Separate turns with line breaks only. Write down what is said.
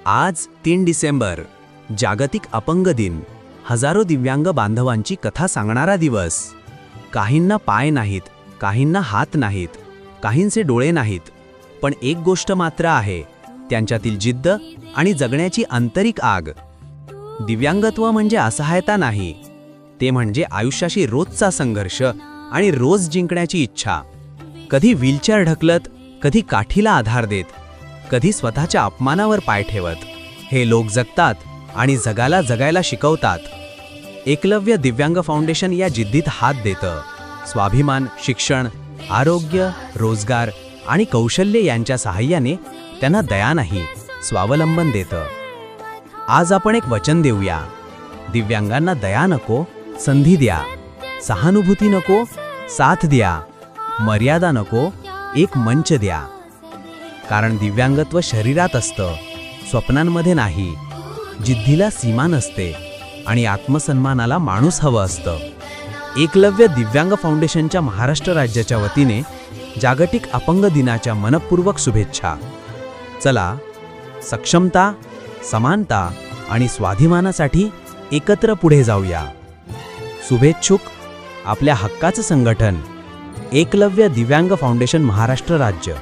आज 3 डिसेंबर जागतिक अपंग दिन. हजारो दिव्यांग बांधवांची कथा सांगणारा दिवस. काहींना पाय नाहीत, काहींना हात नाहीत, काहींचे डोळे नाहीत, पण एक गोष्ट मात्र आहे, त्यांच्यातील जिद्द आणि जगण्याची आंतरिक आग. दिव्यांगत्व म्हणजे असहायता नाही, ते म्हणजे आयुष्याशी रोजचा संघर्ष आणि रोज जिंकण्याची इच्छा. कधी व्हीलचेअर ढकलत, कधी काठीला आधार देत, कधी स्वतःच्या अपमानावर पाय ठेवत हे लोक जगतात आणि जगाला जगायला शिकवतात. एकलव्य दिव्यांग फाउंडेशन या जिद्दीत हात देतं. स्वाभिमान, शिक्षण, आरोग्य, रोजगार आणि कौशल्य यांच्या सहाय्याने त्यांना दया नाही, स्वावलंबन देतं. आज आपण एक वचन देऊया. दिव्यांगांना दया नको, संधी द्या. सहानुभूती नको, साथ द्या. मर्यादा नको, एक मंच द्या. कारण दिव्यांगत्व शरीरात असतं, स्वप्नांमध्ये नाही. जिद्दीला सीमा नसते आणि आत्मसन्मानाला माणूस हवं असतं. एकलव्य दिव्यांग फाउंडेशनच्या महाराष्ट्र राज्याच्या वतीने जागतिक अपंग दिनाच्या मनपूर्वक शुभेच्छा. चला, सक्षमता, समानता आणि स्वाभिमानासाठी एकत्र पुढे जाऊया. शुभेच्छुक, आपल्या हक्काचं संघटन, एकलव्य दिव्यांग फाउंडेशन, महाराष्ट्र राज्य.